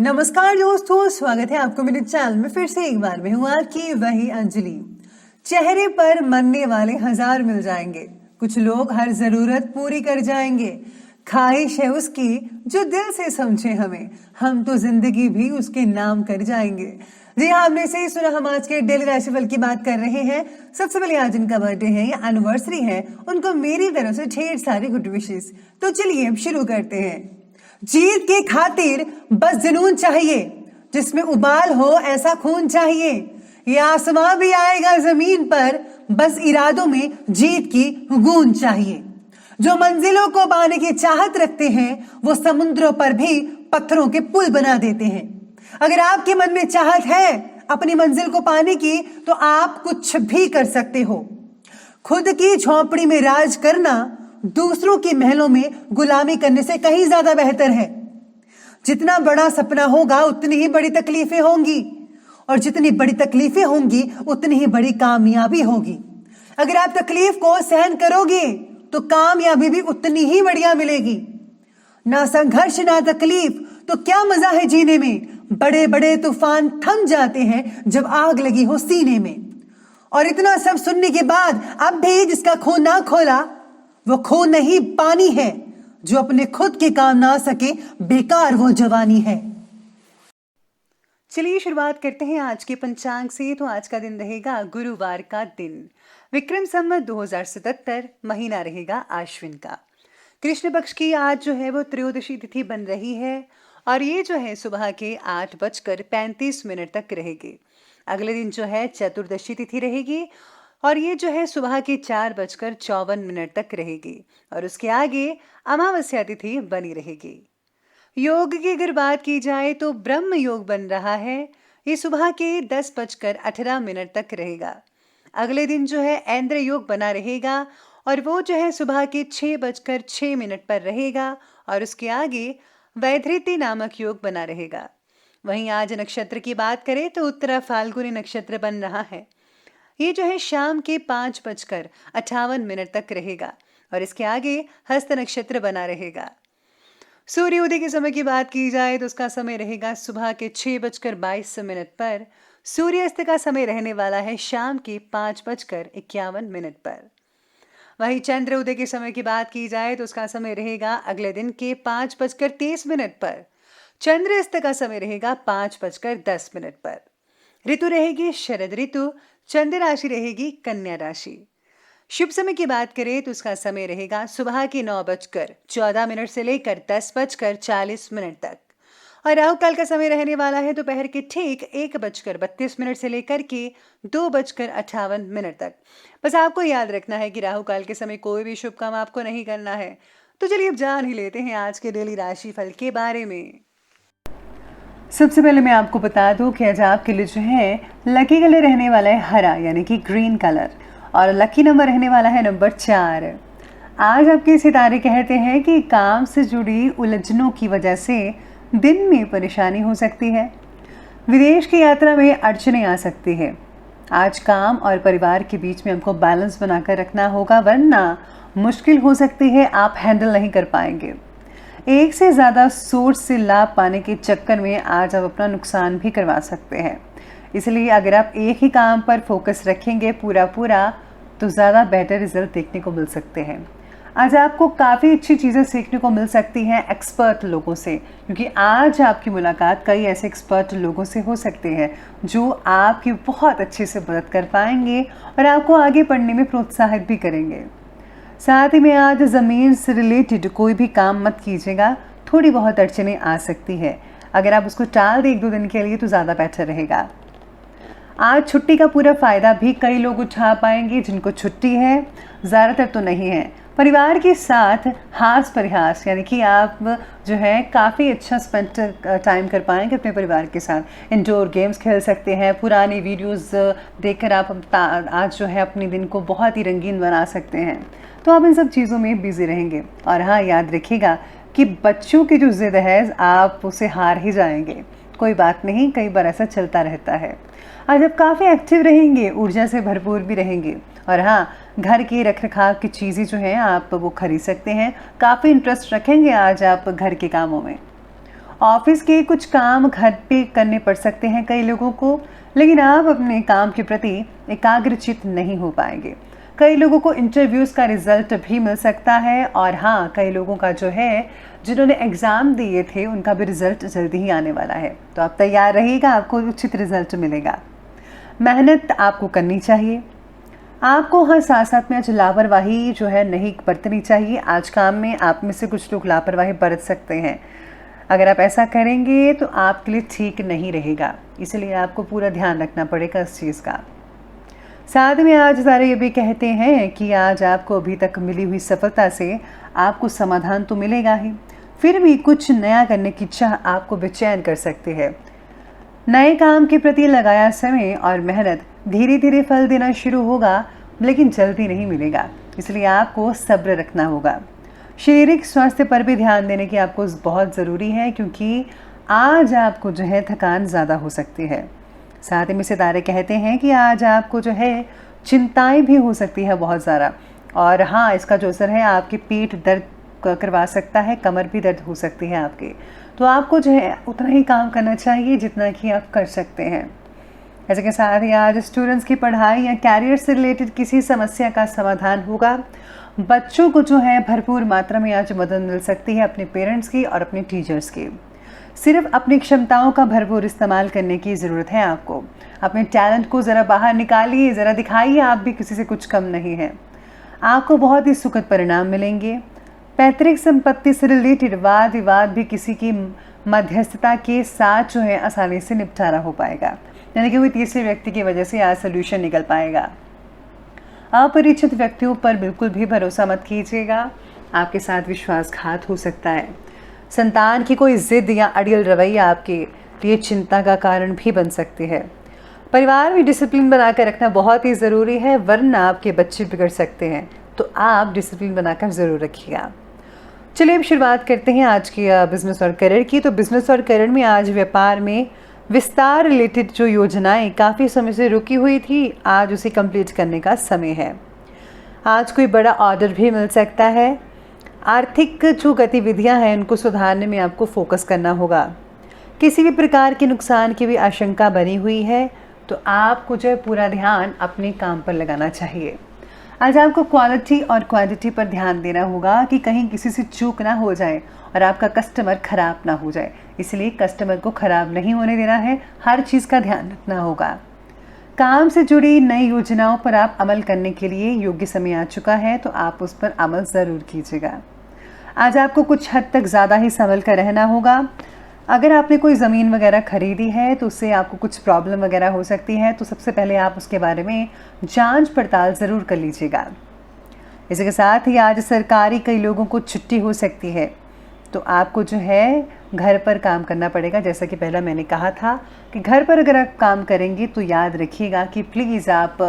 नमस्कार दोस्तों, स्वागत है आपको मेरे चैनल में फिर से एक बार। मैं हूँ आपकी वही अंजलि। चेहरे पर मरने वाले 1000 मिल जाएंगे, कुछ लोग हर जरूरत पूरी कर जाएंगे। ख्वाहिश है उसकी जो दिल से समझे हमें, हम तो जिंदगी भी उसके नाम कर जाएंगे। जी हाँ, आपने सही सुना। हम आज के डेली राशिफल की बात कर रहे हैं। सबसे पहले आज जिनका बर्थडे है या एनिवर्सरी है, उनको मेरी तरफ से ढेर सारी गुड विशेस। तो चलिए अब शुरू करते हैं। जीत के खातिर बस जुनून चाहिए, जिसमें उबाल हो ऐसा खून चाहिए। ये आसमां भी आएगा जमीन पर, बस इरादों में जीत की गूंज चाहिए। जो मंजिलों को पाने की चाहत रखते हैं, वो समुद्रों पर भी पत्थरों के पुल बना देते हैं। अगर आपके मन में चाहत है अपनी मंजिल को पाने की, तो आप कुछ भी कर सकते हो। खुद की झोंपड़ी में राज करना दूसरों के महलों में गुलामी करने से कहीं ज्यादा बेहतर है। जितना बड़ा सपना होगा उतनी ही बड़ी तकलीफें होंगी, और जितनी बड़ी तकलीफें होंगी उतनी ही बड़ी कामयाबी होगी। अगर आप तकलीफ को सहन करोगे तो कामयाबी भी उतनी ही बढ़िया मिलेगी। ना संघर्ष ना तकलीफ तो क्या मजा है जीने में। बड़े बड़े तूफान थम जाते हैं जब आग लगी हो सीने में। और इतना सब सुनने के बाद अब भी जिसका खून ना खोला, वो खून नहीं पानी है। जो अपने खुद के काम ना सके, बेकार वो जवानी है। चलिए शुरुआत करते हैं आज के पंचांग से। तो आज का दिन रहेगा गुरुवार का दिन, विक्रम संवत 2077, महीना रहेगा आश्विन का। कृष्ण पक्ष की आज जो है वो त्रयोदशी तिथि बन रही है, और ये जो है सुबह के 8:35 तक रहेगी। अगले दिन जो है चतुर्दशी तिथि रहेगी, और ये जो है सुबह के 4:54 तक रहेगी, और उसके आगे अमावस्या तिथि बनी रहेगी। योग की अगर बात की जाए तो ब्रह्म योग बन रहा है, ये सुबह के 10:18 तक रहेगा। अगले दिन जो है ऐंद्र योग बना रहेगा, और वो जो है सुबह के 6:06 पर रहेगा, और उसके आगे वैधृति नामक योग बना रहेगा। वहीं आज नक्षत्र की बात करें तो उत्तरा फाल्गुनी नक्षत्र बन रहा है। ये जो है शाम के 5:58 तक रहेगा, और इसके आगे हस्त नक्षत्र बना रहेगा। सूर्य उदय के समय की बात की जाए तो उसका समय रहेगा सुबह के 6:22 पर। सूर्यास्त का समय रहने वाला है शाम के 5:51 पर। वहीं चंद्र उदय के समय की बात की जाए तो उसका समय रहेगा अगले दिन के 5:23 पर। चंद्रास्त का समय रहेगा 5:10 पर। ऋतु रहेगी शरद ऋतु, चंद्र राशि रहेगी कन्या राशि। शुभ समय की बात करें तो उसका समय रहेगा सुबह के 9:14 से लेकर 10:40 तक, और राहु काल का समय रहने वाला है दोपहर के ठीक 1:32 से लेकर के 2:58 तक। बस आपको याद रखना है कि राहु काल के समय कोई भी शुभ काम आपको नहीं करना है। तो चलिए अब जान ही लेते हैं आज के डेली राशि फल के बारे में। सबसे पहले मैं आपको बता दूं कि आज आपके लिए जो है लकी कलर रहने वाला है हरा, यानी कि ग्रीन कलर, और लकी नंबर रहने वाला है नंबर 4। आज आपके सितारे कहते हैं कि काम से जुड़ी उलझनों की वजह से दिन में परेशानी हो सकती है। विदेश की यात्रा में अड़चनें आ सकती है। आज काम और परिवार के बीच में हमको बैलेंस बनाकर रखना होगा, वरना मुश्किल हो सकती है, आप हैंडल नहीं कर पाएंगे। एक से ज़्यादा सोर्स से लाभ पाने के चक्कर में आज आप अपना नुकसान भी करवा सकते हैं। इसलिए अगर आप एक ही काम पर फोकस रखेंगे पूरा तो ज़्यादा बेहतर रिजल्ट देखने को मिल सकते हैं। आज आपको काफ़ी अच्छी चीज़ें सीखने को मिल सकती हैं एक्सपर्ट लोगों से, क्योंकि आज आपकी मुलाकात कई ऐसे एक्सपर्ट लोगों से हो सकते हैं जो आपकी बहुत अच्छे से मदद कर पाएंगे और आपको आगे बढ़ने में प्रोत्साहित भी करेंगे। साथ ही में आज ज़मीन से रिलेटेड कोई भी काम मत कीजिएगा, थोड़ी बहुत अड़चनें आ सकती है। अगर आप उसको टाल दें 1-2 दिन के लिए तो ज़्यादा बेहतर रहेगा। आज छुट्टी का पूरा फ़ायदा भी कई लोग उठा पाएंगे जिनको छुट्टी है, ज़्यादातर तो नहीं है। परिवार के साथ हास परिहास, यानी कि आप जो है काफ़ी अच्छा स्पेंड टाइम कर पाएंगे अपने परिवार के साथ। इंडोर गेम्स खेल सकते हैं, पुरानी वीडियोस देखकर आप आज जो है अपने दिन को बहुत ही रंगीन बना सकते हैं। तो आप इन सब चीज़ों में बिज़ी रहेंगे। और हाँ, याद रखिएगा कि बच्चों की जो ज़िद है आप उसे हार ही जाएंगे। कोई बात नहीं, कई बार ऐसा चलता रहता है। आज आप काफ़ी एक्टिव रहेंगे, ऊर्जा से भरपूर भी रहेंगे। और हाँ, घर की रख रखाव की चीज़ें जो हैं आप वो खरीद सकते हैं। काफ़ी इंटरेस्ट रखेंगे आज आप घर के कामों में। ऑफिस के कुछ काम घर पे करने पड़ सकते हैं कई लोगों को, लेकिन आप अपने काम के प्रति एकाग्रचित नहीं हो पाएंगे। कई लोगों को इंटरव्यूज़ का रिजल्ट भी मिल सकता है, और हाँ, कई लोगों का जो है, जिन्होंने एग्ज़ाम दिए थे, उनका भी रिज़ल्ट जल्दी ही आने वाला है। तो आप तैयार रहिएगा, आपको उचित रिज़ल्ट मिलेगा। मेहनत आपको करनी चाहिए। आपको हर साथ साथ में आज लापरवाही जो है नहीं बरतनी चाहिए। आज काम में आप में से कुछ लोग लापरवाही बरत सकते हैं। अगर आप ऐसा करेंगे तो आपके लिए ठीक नहीं रहेगा, इसलिए आपको पूरा ध्यान रखना पड़ेगा इस चीज़ का। साथ में आज सारे ये भी कहते हैं कि आज आपको अभी तक मिली हुई सफलता से आपको समाधान तो मिलेगा ही, फिर भी कुछ नया करने की चाह आपको बेचैन कर सकती है। नए काम के प्रति लगाया समय और मेहनत धीरे धीरे फल देना शुरू होगा, लेकिन जल्दी नहीं मिलेगा, इसलिए आपको सब्र रखना होगा। शारीरिक स्वास्थ्य पर भी ध्यान देने की आपको बहुत ज़रूरी है, क्योंकि आज आपको जो है थकान ज़्यादा हो सकती है। साथ में सितारे कहते हैं कि आज आपको जो है चिंताएं भी हो सकती है बहुत ज़्यादा, और हाँ, इसका जो असर है आपकी पीठ दर्द करवा सकता है, कमर भी दर्द हो सकती है आपकी। तो आपको जो है उतना ही काम करना चाहिए जितना कि आप कर सकते हैं। ऐसे के साथ ही आज स्टूडेंट्स की पढ़ाई या कैरियर से रिलेटेड किसी समस्या का समाधान होगा। बच्चों को जो है भरपूर मात्रा में आज मदद मिल सकती है अपने पेरेंट्स की और अपने टीचर्स की। सिर्फ अपनी क्षमताओं का भरपूर इस्तेमाल करने की ज़रूरत है आपको। अपने टैलेंट को ज़रा बाहर निकालिए, ज़रा दिखाइए आप भी किसी से कुछ कम नहीं है। आपको बहुत ही सुखद परिणाम मिलेंगे। पैतृक संपत्ति से रिलेटेड वाद विवाद भी किसी की मध्यस्थता के साथ जो है आसानी से निपटारा हो पाएगा, यानी कि कोई तीसरे व्यक्ति की वजह से आज सोल्यूशन निकल पाएगा। अपरिचित व्यक्तियों पर बिल्कुल भी भरोसा मत कीजिएगा, आपके साथ विश्वासघात हो सकता है। संतान की कोई जिद या अड़ियल रवैया आपके लिए चिंता का कारण भी बन सकती है। परिवार में डिसिप्लिन बनाकर रखना बहुत ही ज़रूरी है, वरना आपके बच्चे बिगड़ सकते हैं। तो आप डिसिप्लिन बनाकर ज़रूर रखिएगा। चलिए अब शुरुआत करते हैं आज की बिज़नेस और करियर की। तो बिज़नेस और करियर में आज व्यापार में विस्तार रिलेटेड जो योजनाएं काफ़ी समय से रुकी हुई थी, आज उसे कंप्लीट करने का समय है। आज कोई बड़ा ऑर्डर भी मिल सकता है। आर्थिक जो गतिविधियां हैं उनको सुधारने में आपको फोकस करना होगा। किसी भी प्रकार के नुकसान की भी आशंका बनी हुई है, तो आपको जो है पूरा ध्यान अपने काम पर लगाना चाहिए। आज आपको क्वालिटी और क्वांटिटी पर ध्यान देना होगा कि कहीं किसी से चूक ना हो जाए और आपका कस्टमर ख़राब ना हो जाए, इसलिए कस्टमर को ख़राब नहीं होने देना है, हर चीज़ का ध्यान रखना होगा। काम से जुड़ी नई योजनाओं पर आप अमल करने के लिए योग्य समय आ चुका है, तो आप उस पर अमल ज़रूर कीजिएगा। आज आपको कुछ हद तक ज़्यादा ही संभल कर रहना होगा। अगर आपने कोई ज़मीन वगैरह ख़रीदी है तो उससे आपको कुछ प्रॉब्लम वगैरह हो सकती है, तो सबसे पहले आप उसके बारे में जांच पड़ताल ज़रूर कर लीजिएगा। इसी के साथ ही आज सरकारी कई लोगों को छुट्टी हो सकती है, तो आपको जो है घर पर काम करना पड़ेगा। जैसा कि पहला मैंने कहा था कि घर पर अगर आप काम करेंगे तो याद रखिएगा कि प्लीज़ आप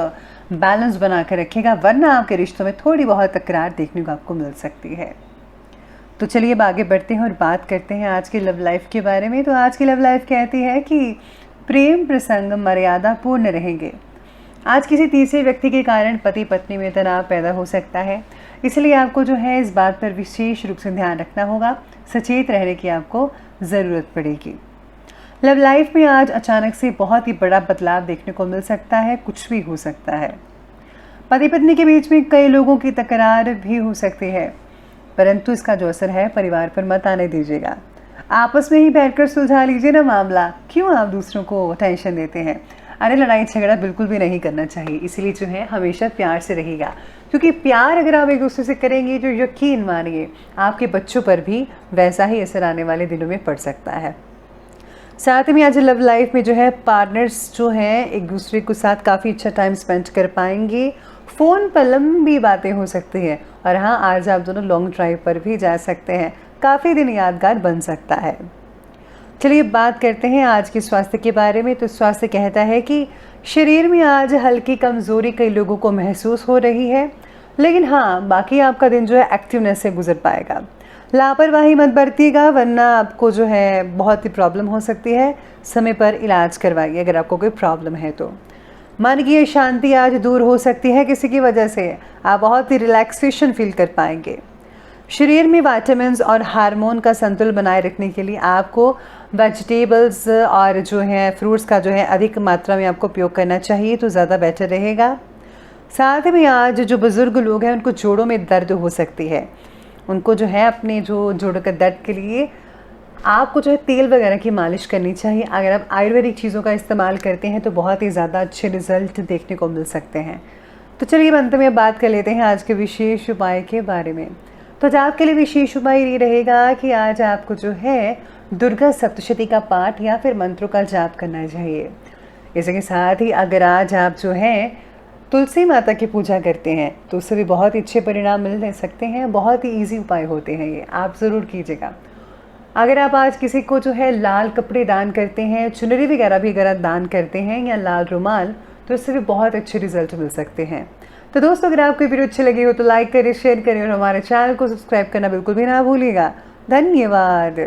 बैलेंस बना कर रखिएगा, वरना आपके रिश्तों में थोड़ी बहुत तकरार देखने को आपको मिल सकती है। तो चलिए अब आगे बढ़ते हैं और बात करते हैं आज की लव लाइफ के बारे में। तो आज की लव लाइफ कहती है कि प्रेम प्रसंग मर्यादा पूर्ण रहेंगे। आज किसी तीसरे व्यक्ति के कारण पति पत्नी में तनाव पैदा हो सकता है, इसलिए आपको जो है इस बात पर विशेष रूप से ध्यान रखना होगा, सचेत रहने की आपको ज़रूरत पड़ेगी। लव लाइफ में आज अचानक से बहुत ही बड़ा बदलाव देखने को मिल सकता है, कुछ भी हो सकता है। पति पत्नी के बीच में कई लोगों की तकरार भी हो सकती है, परंतु इसका जो असर है परिवार पर मत आने दीजिएगा। आपस में ही बैठकर सुलझा लीजिए ना मामला, क्यों आप दूसरों को टेंशन देते हैं। अरे लड़ाई झगड़ा बिल्कुल भी नहीं करना चाहिए, इसलिए जो है हमेशा प्यार से रहेगा, क्योंकि प्यार अगर आप एक दूसरे से करेंगे, जो यकीन मानिए आपके बच्चों पर भी वैसा ही असर आने वाले दिनों में पड़ सकता है। साथ में आज लव लाइफ में जो है पार्टनर्स जो हैं एक दूसरे के साथ काफ़ी अच्छा टाइम स्पेंड कर पाएंगे। फ़ोन पर लंबी बातें हो सकती हैं, और हाँ, आज आप दोनों लॉन्ग ड्राइव पर भी जा सकते हैं, काफ़ी दिन यादगार बन सकता है। चलिए बात करते हैं आज के स्वास्थ्य के बारे में। तो स्वास्थ्य कहता है कि शरीर में आज हल्की कमज़ोरी कई लोगों को महसूस हो रही है, लेकिन हाँ, बाकी आपका दिन जो है एक्टिवनेस से गुजर पाएगा। लापरवाही मत बरतिएगा, वरना आपको जो है बहुत ही प्रॉब्लम हो सकती है। समय पर इलाज करवाइए अगर आपको कोई प्रॉब्लम है तो। मन की शांति आज दूर हो सकती है किसी की वजह से, आप बहुत ही रिलैक्सेशन फील कर पाएंगे। शरीर में विटामिन्स और हार्मोन का संतुलन बनाए रखने के लिए आपको वेजिटेबल्स और जो है फ्रूट्स का जो है अधिक मात्रा में आपको उपयोग करना चाहिए, तो ज़्यादा बेटर रहेगा। साथ में आज जो बुज़ुर्ग लोग हैं उनको जोड़ों में दर्द हो सकती है, उनको जो है अपने जो जोड़ों के दर्द के लिए आपको जो है तेल वगैरह की मालिश करनी चाहिए। अगर आप आयुर्वेदिक चीज़ों का इस्तेमाल करते हैं तो बहुत ही ज़्यादा अच्छे रिजल्ट देखने को मिल सकते हैं। तो चलिए अंत में बात कर लेते हैं आज के विशेष उपाय के बारे में। तो आज आपके लिए विशेष उपाय ये रहेगा कि आज आपको जो है दुर्गा सप्तशती का पाठ या फिर मंत्रों का जाप करना चाहिए। इसके साथ ही अगर आज आप जो है तुलसी माता की पूजा करते हैं तो उससे भी बहुत ही अच्छे परिणाम मिल सकते हैं। बहुत ही ईजी उपाय होते हैं ये, आप ज़रूर कीजिएगा। अगर आप आज किसी को जो है लाल कपड़े दान करते हैं, चुनरी वगैरह भी अगर आप दान करते हैं या लाल रुमाल, तो इससे भी बहुत अच्छे रिजल्ट मिल सकते हैं। तो दोस्तों, अगर आपको वीडियो अच्छी लगी हो तो लाइक करें, शेयर करें और हमारे चैनल को सब्सक्राइब करना बिल्कुल भी ना भूलिएगा। धन्यवाद।